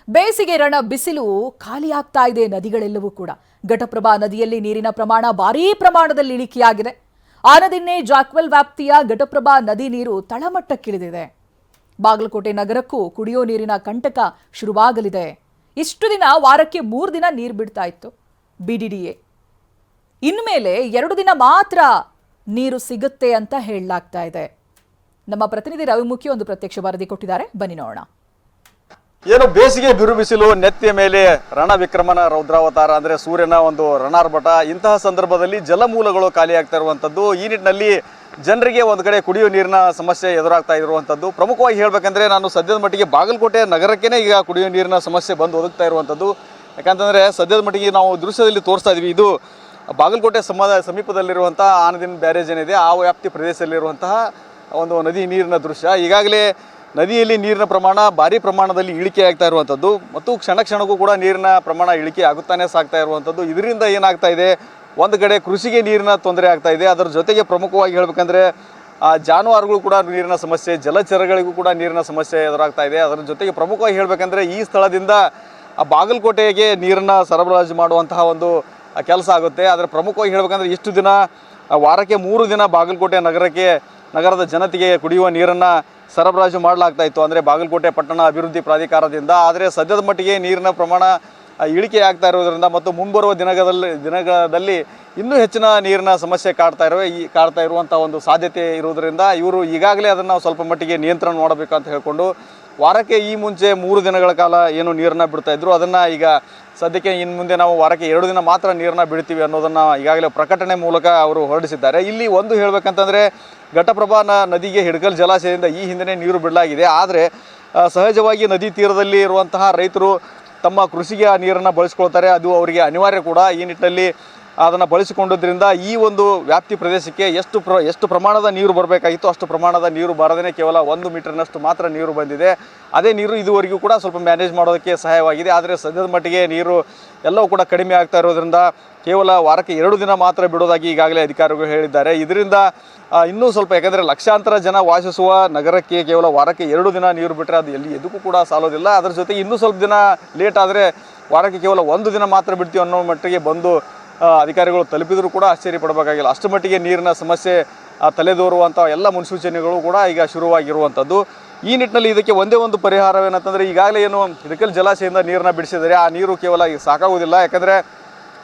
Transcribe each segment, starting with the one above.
ಬೇಸಿಗೆ ರಣ ಬಿಸಿಲು ಖಾಲಿಯಾಗ್ತಾ ಇದೆ ನದಿಗಳೆಲ್ಲವೂ ಕೂಡ. ಘಟಪ್ರಭಾ ನದಿಯಲ್ಲಿ ನೀರಿನ ಪ್ರಮಾಣ ಭಾರೀ ಪ್ರಮಾಣದಲ್ಲಿ ಇಳಿಕೆಯಾಗಿದೆ. ಆನದಿನ್ನೆ ಜಾಕ್ವೆಲ್ ವ್ಯಾಪ್ತಿಯ ಘಟಪ್ರಭಾ ನದಿ ನೀರು ತಳಮಟ್ಟಕ್ಕಿಳಿದಿದೆ. ಬಾಗಲಕೋಟೆ ನಗರಕ್ಕೂ ಕುಡಿಯೋ ನೀರಿನ ಕಂಟಕ ಶುರುವಾಗಲಿದೆ. ಇಷ್ಟು ದಿನ ವಾರಕ್ಕೆ 3 ದಿನ ನೀರು ಬಿಡ್ತಾ ಇತ್ತು ಬಿಡಿಡಿಎ. ಇನ್ಮೇಲೆ 2 ದಿನ ಮಾತ್ರ ನೀರು ಸಿಗುತ್ತೆ ಅಂತ ಹೇಳಲಾಗ್ತಾ ಇದೆ. ನಮ್ಮ ಪ್ರತಿನಿಧಿ ರವಿಮುಖಿ ಒಂದು ಪ್ರತ್ಯಕ್ಷ ವರದಿ ಕೊಟ್ಟಿದ್ದಾರೆ, ಬನ್ನಿ ನೋಡೋಣ. ಏನು ಬೇಸಿಗೆ ಬಿರು ಬಿಸಿಲು, ನೆತ್ತಿಯ ಮೇಲೆ ರಣ ವಿಕ್ರಮನ ರೌದ್ರಾವತಾರ ಅಂದ್ರೆ ಸೂರ್ಯನ ಒಂದು ರಣಾರ್ಭಟ. ಇಂತಹ ಸಂದರ್ಭದಲ್ಲಿ ಜಲಮೂಲಗಳು ಖಾಲಿಯಾಗ್ತಾ ಇರುವಂಥದ್ದು. ಈ ನಿಟ್ಟಿನಲ್ಲಿ ಜನರಿಗೆ ಒಂದು ಕಡೆ ಕುಡಿಯುವ ನೀರಿನ ಸಮಸ್ಯೆ ಎದುರಾಗ್ತಾ ಇರುವಂಥದ್ದು. ಪ್ರಮುಖವಾಗಿ ಹೇಳಬೇಕಂದ್ರೆ ನಾನು ಸದ್ಯದ ಮಟ್ಟಿಗೆ ಬಾಗಲಕೋಟೆ ನಗರಕ್ಕೇ ಈಗ ಕುಡಿಯುವ ನೀರಿನ ಸಮಸ್ಯೆ ಬಂದು ಒದಗ್ತಾ ಇರುವಂಥದ್ದು. ಯಾಕಂತಂದರೆ ಸದ್ಯದ ಮಟ್ಟಿಗೆ ನಾವು ದೃಶ್ಯದಲ್ಲಿ ತೋರಿಸ್ತಾ ಇದ್ವಿ, ಇದು ಬಾಗಲಕೋಟೆ ಸಮೀಪದಲ್ಲಿರುವಂತಹ ಆನದಿನ್ ಬ್ಯಾರೇಜ್ ಏನಿದೆ ಆ ವ್ಯಾಪ್ತಿ ಪ್ರದೇಶದಲ್ಲಿರುವಂತಹ ಒಂದು ನದಿ ನೀರಿನ ದೃಶ್ಯ. ಈಗಾಗಲೇ ನದಿಯಲ್ಲಿ ನೀರಿನ ಪ್ರಮಾಣ ಭಾರಿ ಪ್ರಮಾಣದಲ್ಲಿ ಇಳಿಕೆ ಆಗ್ತಾ ಇರುವಂಥದ್ದು ಮತ್ತು ಕ್ಷಣ ಕ್ಷಣಕ್ಕೂ ಕೂಡ ನೀರಿನ ಪ್ರಮಾಣ ಇಳಿಕೆ ಆಗುತ್ತಾನೆ ಸಾಗ್ತಾ ಇರುವಂಥದ್ದು. ಇದರಿಂದ ಏನಾಗ್ತಾ ಇದೆ, ಒಂದು ಕಡೆ ಕೃಷಿಗೆ ನೀರಿನ ತೊಂದರೆ ಆಗ್ತಾ ಇದೆ. ಅದರ ಜೊತೆಗೆ ಪ್ರಮುಖವಾಗಿ ಹೇಳಬೇಕಂದ್ರೆ ಜಾನುವಾರುಗಳು ಕೂಡ ನೀರಿನ ಸಮಸ್ಯೆ, ಜಲಚರಗಳಿಗೂ ಕೂಡ ನೀರಿನ ಸಮಸ್ಯೆ ಎದುರಾಗ್ತಾ ಇದೆ. ಅದರ ಜೊತೆಗೆ ಪ್ರಮುಖವಾಗಿ ಹೇಳಬೇಕಂದ್ರೆ ಈ ಸ್ಥಳದಿಂದ ಬಾಗಲಕೋಟೆಗೆ ನೀರನ್ನು ಸರಬರಾಜು ಮಾಡುವಂತಹ ಒಂದು ಕೆಲಸ ಆಗುತ್ತೆ. ಆದರೆ ಪ್ರಮುಖವಾಗಿ ಹೇಳಬೇಕಂದ್ರೆ ಇಷ್ಟು ದಿನ ವಾರಕ್ಕೆ 3 ದಿನ ಬಾಗಲಕೋಟೆ ನಗರದ ಜನತೆಗೆ ಕುಡಿಯುವ ನೀರನ್ನು ಸರಬರಾಜು ಮಾಡಲಾಗ್ತಾ ಇತ್ತು, ಅಂದರೆ ಬಾಗಲಕೋಟೆ ಪಟ್ಟಣ ಅಭಿವೃದ್ಧಿ ಪ್ರಾಧಿಕಾರದಿಂದ. ಆದರೆ ಸದ್ಯದ ಮಟ್ಟಿಗೆ ನೀರಿನ ಪ್ರಮಾಣ ಇಳಿಕೆ ಆಗ್ತಾ ಇರೋದರಿಂದ ಮತ್ತು ಮುಂಬರುವ ದಿನಗಳಲ್ಲಿ ಇನ್ನೂ ಹೆಚ್ಚಿನ ನೀರಿನ ಸಮಸ್ಯೆ ಕಾಡ್ತಾ ಇರುವಂಥ ಒಂದು ಸಾಧ್ಯತೆ ಇರುವುದರಿಂದ ಇವರು ಈಗಾಗಲೇ ಅದನ್ನು ಸ್ವಲ್ಪ ಮಟ್ಟಿಗೆ ನಿಯಂತ್ರಣ ಮಾಡಬೇಕು ಅಂತ ಹೇಳಿಕೊಂಡು ವಾರಕ್ಕೆ ಈ ಮುಂಚೆ 3 ದಿನಗಳ ಕಾಲ ಏನು ನೀರನ್ನು ಬಿಡ್ತಾ ಇದ್ರು, ಅದನ್ನು ಈಗ ಸದ್ಯಕ್ಕೆ ಇನ್ನು ಮುಂದೆ ನಾವು ವಾರಕ್ಕೆ 2 ದಿನ ಮಾತ್ರ ನೀರನ್ನು ಬಿಡ್ತೀವಿ ಅನ್ನೋದನ್ನು ಈಗಾಗಲೇ ಪ್ರಕಟಣೆ ಮೂಲಕ ಅವರು ಹೊರಡಿಸಿದ್ದಾರೆ. ಇಲ್ಲಿ ಒಂದು ಹೇಳಬೇಕಂತಂದರೆ ಘಟಪ್ರಭಾ ನದಿಗೆ ಹಿಡಕಲ್ ಜಲಾಶಯದಿಂದ ಈ ಹಿಂದೆ ನೀರು ಬಿಡಲಾಗಿದೆ. ಆದರೆ ಸಹಜವಾಗಿ ನದಿ ತೀರದಲ್ಲಿ ಇರುವಂತಹ ರೈತರು ತಮ್ಮ ಕೃಷಿಗೆ ಆ ನೀರನ್ನು ಬಳಸ್ಕೊಳ್ತಾರೆ, ಅದು ಅವರಿಗೆ ಅನಿವಾರ್ಯ ಕೂಡ. ಈ ನಿಟ್ಟಿನಲ್ಲಿ ಅದನ್ನು ಬಳಸಿಕೊಂಡದ್ರಿಂದ ಈ ಒಂದು ವ್ಯಾಪ್ತಿ ಪ್ರದೇಶಕ್ಕೆ ಎಷ್ಟು ಪ್ರಮಾಣದ ನೀರು ಬರಬೇಕಾಗಿತ್ತು ಅಷ್ಟು ಪ್ರಮಾಣದ ನೀರು ಬರದೇ ಕೇವಲ 1 ಮೀಟರ್ನಷ್ಟು ಮಾತ್ರ ನೀರು ಬಂದಿದೆ. ಅದೇ ನೀರು ಇದುವರೆಗೂ ಕೂಡ ಸ್ವಲ್ಪ ಮ್ಯಾನೇಜ್ ಮಾಡೋದಕ್ಕೆ ಸಹಾಯವಾಗಿದೆ. ಆದರೆ ಸದ್ಯದ ಮಟ್ಟಿಗೆ ನೀರು ಎಲ್ಲವೂ ಕೂಡ ಕಡಿಮೆ ಆಗ್ತಾ ಇರೋದ್ರಿಂದ ಕೇವಲ ವಾರಕ್ಕೆ 2 ದಿನ ಮಾತ್ರ ಬಿಡೋದಾಗಿ ಈಗಾಗಲೇ ಅಧಿಕಾರಿಗಳು ಹೇಳಿದ್ದಾರೆ. ಇದರಿಂದ ಇನ್ನೂ ಸ್ವಲ್ಪ, ಯಾಕಂದರೆ ಲಕ್ಷಾಂತರ ಜನ ವಾಸಿಸುವ ನಗರಕ್ಕೆ ಕೇವಲ ವಾರಕ್ಕೆ 2 ದಿನ ನೀರು ಬಿಟ್ಟರೆ ಅದು ಎದಕ್ಕೂ ಕೂಡ ಸಾಲೋದಿಲ್ಲ. ಅದರ ಜೊತೆಗೆ ಇನ್ನೂ ಸ್ವಲ್ಪ ದಿನ ಲೇಟ್ ಆದರೆ ವಾರಕ್ಕೆ ಕೇವಲ 1 ದಿನ ಮಾತ್ರ ಬಿಡ್ತೀವಿ ಅನ್ನೋ ಮಟ್ಟಿಗೆ ಬಂದು ಅಧಿಕಾರಿಗಳು ತಲುಪಿದರೂ ಕೂಡ ಆಶ್ಚರ್ಯ ಪಡಬೇಕಾಗಿಲ್ಲ. ಅಷ್ಟು ಮಟ್ಟಿಗೆ ನೀರಿನ ಸಮಸ್ಯೆ ತಲೆದೋರುವಂಥ ಎಲ್ಲ ಮುನ್ಸೂಚನೆಗಳು ಕೂಡ ಈಗ ಶುರುವಾಗಿರುವಂಥದ್ದು. ಈ ನಿಟ್ಟಿನಲ್ಲಿ ಇದಕ್ಕೆ ಒಂದೇ ಒಂದು ಪರಿಹಾರವೇನಂತಂದರೆ, ಈಗಾಗಲೇ ಏನು ಹಿಡಕಲ್ ಜಲಾಶಯದಿಂದ ನೀರನ್ನು ಬಿಡಿಸಿದರೆ ಆ ನೀರು ಕೇವಲ ಸಾಕಾಗುವುದಿಲ್ಲ. ಯಾಕಂದರೆ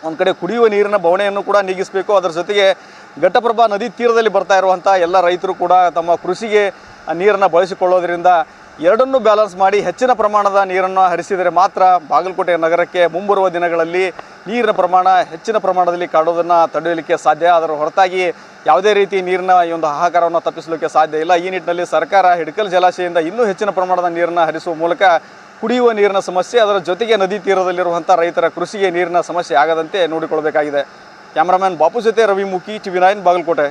ಒಂದು ಕಡೆ ಕುಡಿಯುವ ನೀರಿನ ಬವಣೆಯನ್ನು ಕೂಡ ನೀಗಿಸಬೇಕು. ಅದರ ಜೊತೆಗೆ ಘಟಪ್ರಭಾ ನದಿ ತೀರದಲ್ಲಿ ಬರ್ತಾ ಇರುವಂಥ ಎಲ್ಲ ರೈತರು ಕೂಡ ತಮ್ಮ ಕೃಷಿಗೆ ನೀರನ್ನು ಬಳಸಿಕೊಳ್ಳೋದ್ರಿಂದ ಎರಡನ್ನೂ ಬ್ಯಾಲೆನ್ಸ್ ಮಾಡಿ ಹೆಚ್ಚಿನ ಪ್ರಮಾಣದ ನೀರನ್ನು ಹರಿಸಿದರೆ ಮಾತ್ರ ಬಾಗಲಕೋಟೆ ನಗರಕ್ಕೆ ಮುಂಬರುವ ದಿನಗಳಲ್ಲಿ ನೀರಿನ ಪ್ರಮಾಣ ಹೆಚ್ಚಿನ ಪ್ರಮಾಣದಲ್ಲಿ ಕಾಡೋದನ್ನು ತಡೆಯಲಿಕ್ಕೆ ಸಾಧ್ಯ. ಅದರ ಹೊರತಾಗಿ ಯಾವುದೇ ರೀತಿ ನೀರಿನ ಈ ಒಂದು ಹಾಹಾಕಾರವನ್ನು ತಪ್ಪಿಸಲಿಕ್ಕೆ ಸಾಧ್ಯ ಇಲ್ಲ. ಈ ನಿಟ್ಟಿನಲ್ಲಿ ಸರ್ಕಾರ ಹಿಡಕಲ್ ಜಲಾಶಯದಿಂದ ಇನ್ನೂ ಹೆಚ್ಚಿನ ಪ್ರಮಾಣದ ನೀರನ್ನು ಹರಿಸುವ ಮೂಲಕ ಕುಡಿಯುವ ನೀರಿನ ಸಮಸ್ಯೆ, ಅದರ ಜೊತೆಗೆ ನದಿ ತೀರದಲ್ಲಿರುವಂಥ ರೈತರ ಕೃಷಿಗೆ ನೀರಿನ ಸಮಸ್ಯೆ ಆಗದಂತೆ ನೋಡಿಕೊಳ್ಳಬೇಕಾಗಿದೆ. ಕ್ಯಾಮರಾಮನ್ ಬಾಪು ಜೊತೆ ರವಿಮುಖಿ, TV9 ಬಾಗಲಕೋಟೆ.